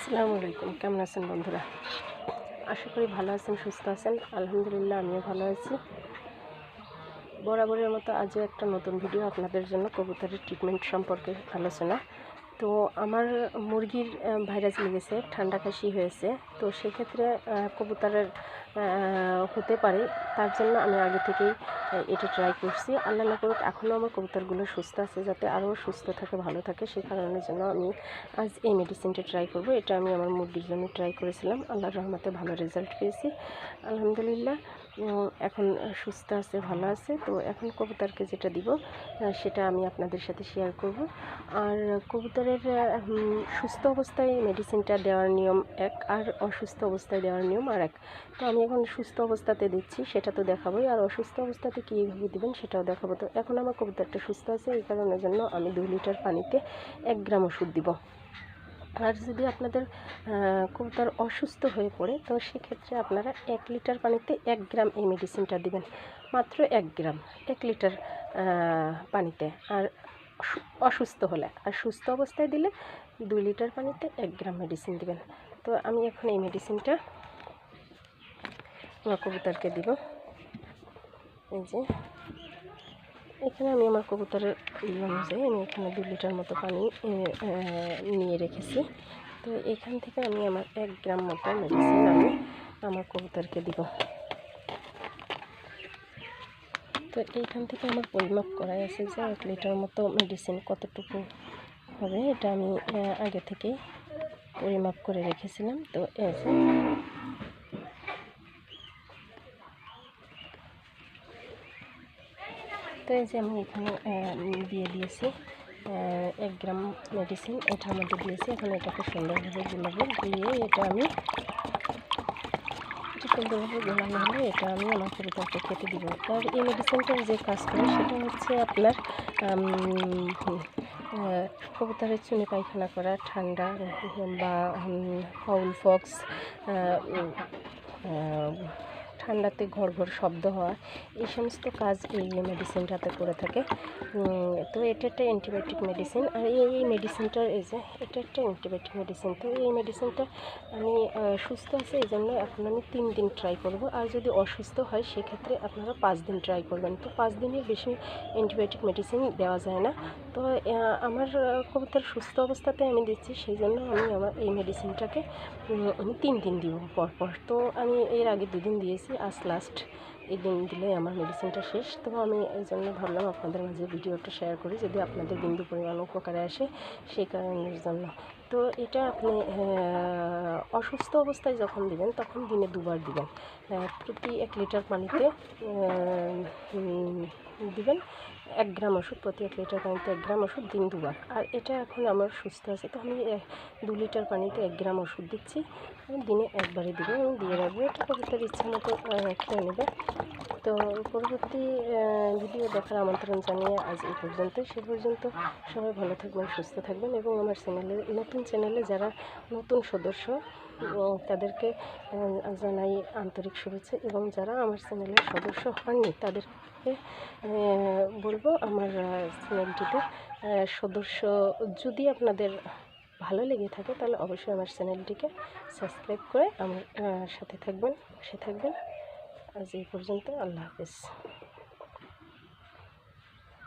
আসসালামু আলাইকুম। কেমন আছেন বন্ধুরা? আশা করি ভালো আছেন, সুস্থ আছেন। আলহামদুলিল্লাহ আমিও ভালো আছি। বরাবরের মতো আজও একটা নতুন ভিডিও আপনাদের জন্য, কবুতরের ট্রিটমেন্ট সম্পর্কে আলোচনা। তো আমার মুরগির ভাইরাস লেগেছে, ঠান্ডা কাশি হয়েছে। তো সেক্ষেত্রে কবুতরের হতে পারে, তার জন্য আমি আগে থেকেই এটা ট্রাই করছি। আল্লাহ না করুক এখনও আমার কবুতরগুলো সুস্থ আছে, যাতে আরও সুস্থ থাকে, ভালো থাকে। সেই কারণের জন্য আমি আজ এই মেডিসিনটা ট্রাই করব। এটা আমি আমার মুরগির জন্য ট্রাই করেছিলাম, আল্লাহর রহমতে ভালো রেজাল্ট পেয়েছি আলহামদুলিল্লাহ। এখন সুস্থ আছে, ভালো আছে। তো এখন কবুতরকে যেটা দিব সেটা আমি আপনাদের সাথে শেয়ার করব। আর কবুতরের সুস্থ অবস্থায় মেডিসিনটা দেওয়ার নিয়ম এক, আর অসুস্থ অবস্থায় দেওয়ার নিয়ম আর এক। তো আমি এখন সুস্থ অবস্থাতে দিচ্ছি, সেটা তো দেখাবোই, আর অসুস্থ অবস্থাতে কীভাবে দেবেন সেটাও দেখাবো। তো এখন আমার কবুতরটা সুস্থ আছে, এই কারণের জন্য আমি 2 লিটার পানিতে 1 গ্রাম ওষুধ দিব। আর যদি আপনাদের কবুতর অসুস্থ হয়ে পড়ে, তো সেক্ষেত্রে আপনারা 1 লিটার পানিতে 1 গ্রাম এই মেডিসিনটা দিবেন, মাত্র 1 গ্রাম 1 লিটার পানিতে। আর অসুস্থ হলে, আর সুস্থ অবস্থায় দিলে 2 লিটার পানিতে 1 গ্রাম মেডিসিন দিবেন। তো আমি এখন এই মেডিসিনটা আমার কবুতরকে দিব। এই যে এখানে আমি আমার কবুতরের অনুযায়ী আমি এখানে 2 লিটার মতো পানি নিয়ে রেখেছি। তো এখান থেকে আমি আমার 1 গ্রাম মতো মেডিসিন আমি আমার কবুতরকে দিব। তো এইখান থেকে আমার পরিমাপ করা আছে যে 1 লিটার মতো মেডিসিন কতটুকু হবে, এটা আমি আগে থেকেই পরিমাপ করে রেখেছিলাম। তো এই যে আমি এখানে দিয়ে দিয়েছি 1 গ্রাম মেডিসিন, এটার মধ্যে দিয়েছি। এখন এটাকে সুন্দরভাবে গুলাবো, গুলিয়ে এটা আমি সুন্দরভাবে গোলানো হলে এটা আমি আমার কবুতরকে খেতে দিব। আর এই মেডিসিনটার যে কাজ করে সেটা হচ্ছে আপনার কবুতরের চুনি পায়খানা করা, ঠান্ডা বা ফাউল ফক্স, ঠান্ডাতে ঘর ঘর শব্দ হওয়া, এই সমস্ত কাজ এই মেডিসিনটাতে করে থাকে। তো এটা একটা অ্যান্টিবায়োটিক মেডিসিন। আর এই মেডিসিনটার এটা একটা অ্যান্টিবায়োটিক মেডিসিন। তো এই মেডিসিনটা আমি সুস্থ আছে এই জন্য এখন আমি 3 দিন ট্রাই করব। আর যদি অসুস্থ হয় সেক্ষেত্রে আপনারা 5 দিন ট্রাই করবেন। তো 5 দিনের বেশি অ্যান্টিবায়োটিক মেডিসিন দেওয়া যায় না। তো আমার কবুতর সুস্থ অবস্থাতে আমি দিচ্ছি, সেই জন্য আমি আমার এই মেডিসিনটাকে আমি 3 দিন দিব পরপর। তো আমি এর আগে 2 দিন দিয়েছি, আজ লাস্ট এই দিন দিলে আমার মেডিসিনটা শেষ। তো আমি এই জন্য ভাবলাম আপনাদের মাঝে ভিডিওটা শেয়ার করি, যদি আপনাদের বিন্দু পরিমাণ উপকারে আসে, সেই কারণের জন্য। তো এটা আপনি অসুস্থ অবস্থায় যখন দিবেন তখন দিনে 2 বার দিবেন। প্রতি 1 লিটার পানিতে দিবেন 1 গ্রাম ওষুধ, প্রতি 1 লিটার পানিতে 1 গ্রাম ওষুধ, দিন 2 বার। আর এটা এখন আমার সুস্থ আছে, তো আমি 2 লিটার পানিতে 1 গ্রাম ওষুধ দিচ্ছি, আমি দিনে একবারে দিব, আমি দিয়ে রাখবো। এটা কবুতর ইচ্ছা মতো খেয়ে নেবে। তো পরবর্তী ভিডিও দেখার আমন্ত্রণ জানিয়ে আজ এই পর্যন্ত। সে পর্যন্ত সবাই ভালো থাকবেন, সুস্থ থাকবেন। এবং আমার নতুন চ্যানেলে যারা নতুন সদস্য তাদেরকে জানাই আন্তরিক শুভেচ্ছা, এবং যারা আমার চ্যানেলের সদস্য হননি তাদেরকে বলবো আমার চ্যানেলটিতে সদস্য যদি আপনাদের ভালো লেগে থাকে তাহলে অবশ্যই আমার চ্যানেলটিকে সাবস্ক্রাইব করে আমার সাথে থাকবেন, পাশে থাকবেন। আজ এই পর্যন্ত, আল্লাহ হাফেজ।